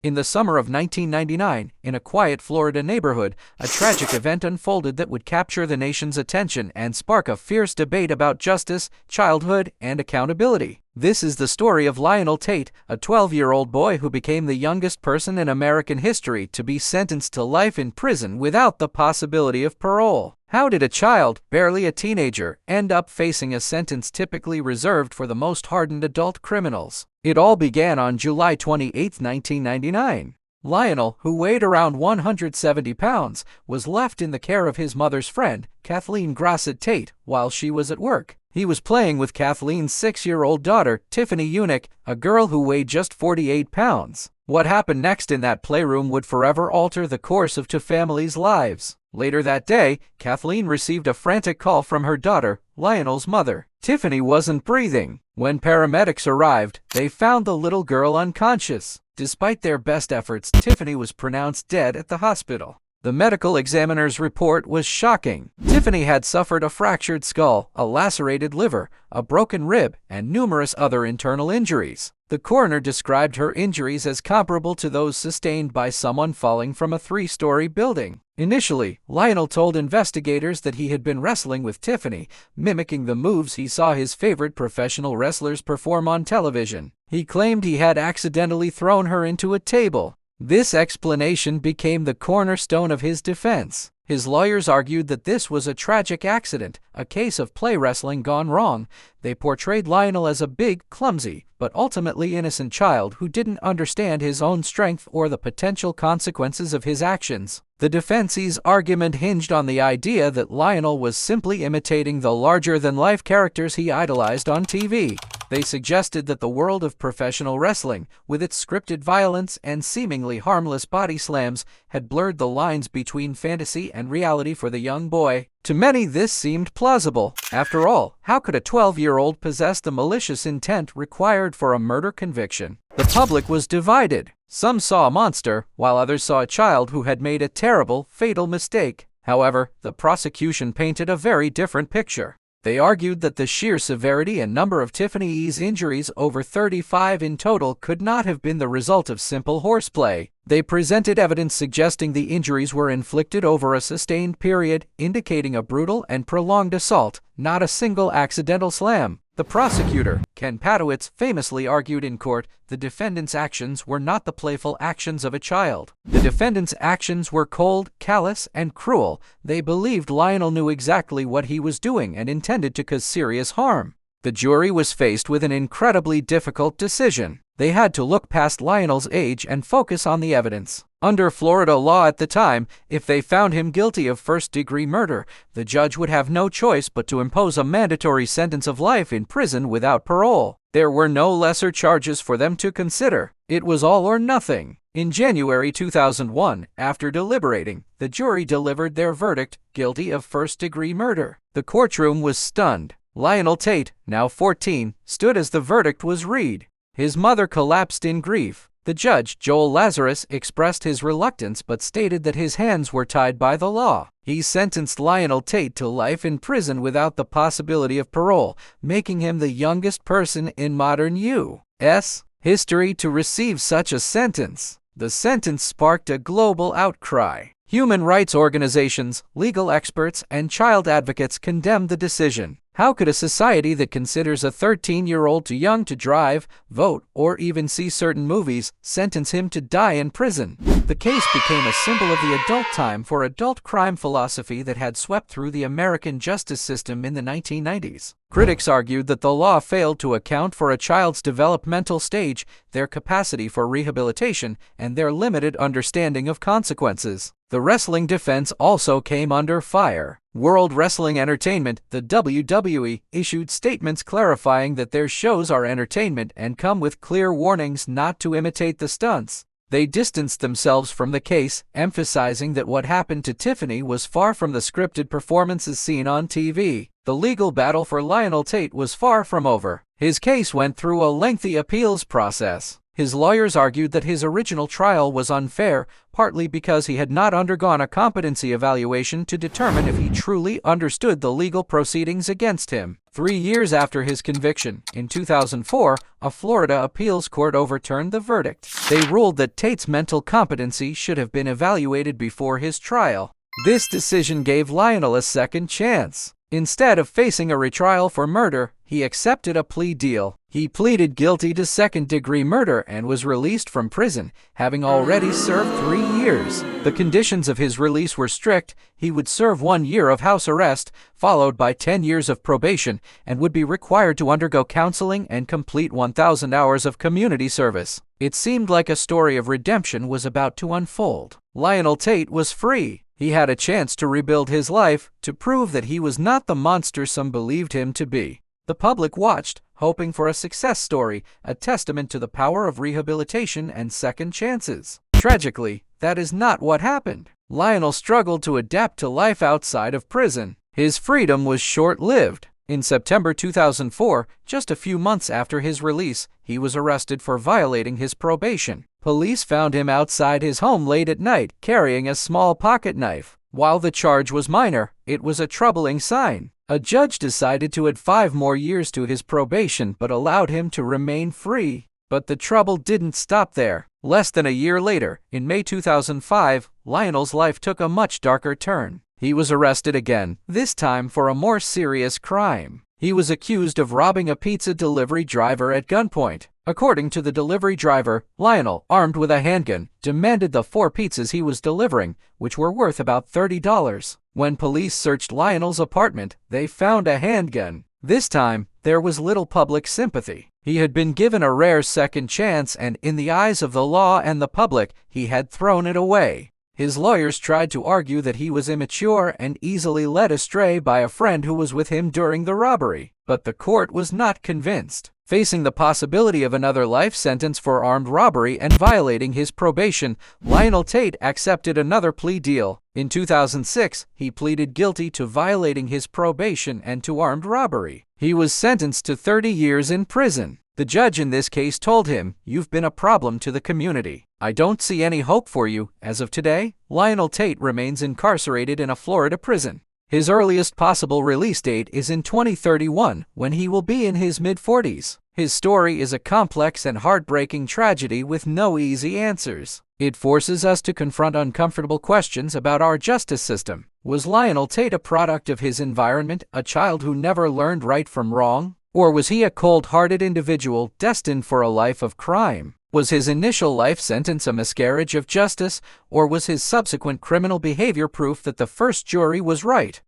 In the summer of 1999, in a quiet Florida neighborhood, a tragic event unfolded that would capture the nation's attention and spark a fierce debate about justice, childhood, and accountability. This is the story of Lionel Tate, a 12-year-old boy who became the youngest person in American history to be sentenced to life in prison without the possibility of parole. How did a child, barely a teenager, end up facing a sentence typically reserved for the most hardened adult criminals? It all began on July 28, 1999. Lionel, who weighed around 170 pounds, was left in the care of his mother's friend, Kathleen Grosset Tate, while she was at work. He was playing with Kathleen's 6-year-old daughter, Tiffany Eunick, a girl who weighed just 48 pounds. What happened next in that playroom would forever alter the course of two families' lives. Later that day, Kathleen received a frantic call from her daughter, Lionel's mother. Tiffany wasn't breathing. When paramedics arrived, they found the little girl unconscious. Despite their best efforts, Tiffany was pronounced dead at the hospital. The medical examiner's report was shocking. Tiffany had suffered a fractured skull, a lacerated liver, a broken rib, and numerous other internal injuries. The coroner described her injuries as comparable to those sustained by someone falling from a 3-story building. Initially, Lionel told investigators that he had been wrestling with Tiffany, mimicking the moves he saw his favorite professional wrestlers perform on television. He claimed he had accidentally thrown her into a table. This explanation became the cornerstone of his defense. His lawyers argued that this was a tragic accident, a case of play wrestling gone wrong. They portrayed Lionel as a big, clumsy, but ultimately innocent child who didn't understand his own strength or the potential consequences of his actions. The defense's argument hinged on the idea that Lionel was simply imitating the larger-than-life characters he idolized on TV. They suggested that the world of professional wrestling, with its scripted violence and seemingly harmless body slams, had blurred the lines between fantasy and reality for the young boy. To many, this seemed plausible. After all, how could a 12-year-old possess the malicious intent required for a murder conviction? The public was divided. Some saw a monster, while others saw a child who had made a terrible, fatal mistake. However, the prosecution painted a very different picture. They argued that the sheer severity and number of Tiffany's injuries, over 35 in total, could not have been the result of simple horseplay. They presented evidence suggesting the injuries were inflicted over a sustained period, indicating a brutal and prolonged assault, not a single accidental slam. The prosecutor, Ken Padowitz, famously argued in court, the defendant's actions were not the playful actions of a child. The defendant's actions were cold, callous, and cruel. They believed Lionel knew exactly what he was doing and intended to cause serious harm. The jury was faced with an incredibly difficult decision. They had to look past Lionel's age and focus on the evidence. Under Florida law at the time, if they found him guilty of first-degree murder, the judge would have no choice but to impose a mandatory sentence of life in prison without parole. There were no lesser charges for them to consider. It was all or nothing. In January 2001, after deliberating, the jury delivered their verdict, guilty of first-degree murder. The courtroom was stunned. Lionel Tate, now 14, stood as the verdict was read. His mother collapsed in grief. The judge, Joel Lazarus, expressed his reluctance but stated that his hands were tied by the law. He sentenced Lionel Tate to life in prison without the possibility of parole, making him the youngest person in modern U.S. history to receive such a sentence. The sentence sparked a global outcry. Human rights organizations, legal experts, and child advocates condemned the decision. How could a society that considers a 13-year-old too young to drive, vote, or even see certain movies sentence him to die in prison? The case became a symbol of the adult time for adult crime philosophy that had swept through the American justice system in the 1990s. Critics argued that the law failed to account for a child's developmental stage, their capacity for rehabilitation, and their limited understanding of consequences. The wrestling defense also came under fire. World Wrestling Entertainment, the WWE, issued statements clarifying that their shows are entertainment and come with clear warnings not to imitate the stunts. They distanced themselves from the case, emphasizing that what happened to Tiffany was far from the scripted performances seen on TV. The legal battle for Lionel Tate was far from over. His case went through a lengthy appeals process. His lawyers argued that his original trial was unfair, partly because he had not undergone a competency evaluation to determine if he truly understood the legal proceedings against him. 3 years after his conviction, in 2004, a Florida appeals court overturned the verdict. They ruled that Tate's mental competency should have been evaluated before his trial. This decision gave Lionel a second chance. Instead of facing a retrial for murder, he accepted a plea deal. He pleaded guilty to second-degree murder and was released from prison, having already served 3 years. The conditions of his release were strict. He would serve 1 year of house arrest, followed by 10 years of probation, and would be required to undergo counseling and complete 1,000 hours of community service. It seemed like a story of redemption was about to unfold. Lionel Tate was free. He had a chance to rebuild his life, to prove that he was not the monster some believed him to be. The public watched, hoping for a success story, a testament to the power of rehabilitation and second chances. Tragically, that is not what happened. Lionel struggled to adapt to life outside of prison. His freedom was short-lived. In September 2004, just a few months after his release, he was arrested for violating his probation. Police found him outside his home late at night, carrying a small pocket knife. While the charge was minor, it was a troubling sign. A judge decided to add 5 more years to his probation but allowed him to remain free. But the trouble didn't stop there. Less than a year later, in May 2005, Lionel's life took a much darker turn. He was arrested again, this time for a more serious crime. He was accused of robbing a pizza delivery driver at gunpoint. According to the delivery driver, Lionel, armed with a handgun, demanded the 4 pizzas he was delivering, which were worth about $30. When police searched Lionel's apartment, they found a handgun. This time, there was little public sympathy. He had been given a rare second chance, and in the eyes of the law and the public, he had thrown it away. His lawyers tried to argue that he was immature and easily led astray by a friend who was with him during the robbery, but the court was not convinced. Facing the possibility of another life sentence for armed robbery and violating his probation, Lionel Tate accepted another plea deal. In 2006, he pleaded guilty to violating his probation and to armed robbery. He was sentenced to 30 years in prison. The judge in this case told him, "You've been a problem to the community. I don't see any hope for you." As of today, Lionel Tate remains incarcerated in a Florida prison. His earliest possible release date is in 2031, when he will be in his mid-40s. His story is a complex and heartbreaking tragedy with no easy answers. It forces us to confront uncomfortable questions about our justice system. Was Lionel Tate a product of his environment, a child who never learned right from wrong? Or was he a cold-hearted individual destined for a life of crime? Was his initial life sentence a miscarriage of justice, or was his subsequent criminal behavior proof that the first jury was right?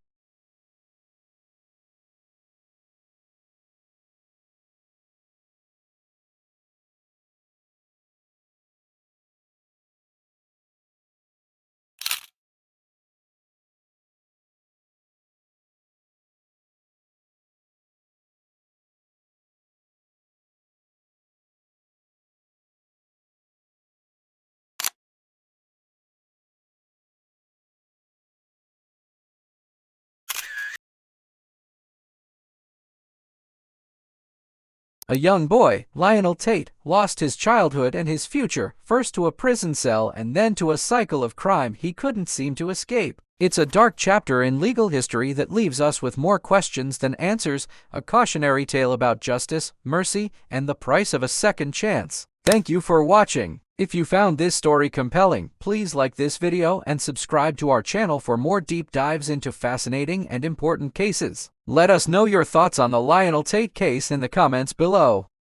A young boy, Lionel Tate, lost his childhood and his future, first to a prison cell and then to a cycle of crime he couldn't seem to escape. It's a dark chapter in legal history that leaves us with more questions than answers, a cautionary tale about justice, mercy, and the price of a second chance. Thank you for watching. If you found this story compelling, please like this video and subscribe to our channel for more deep dives into fascinating and important cases. Let us know your thoughts on the Lionel Tate case in the comments below.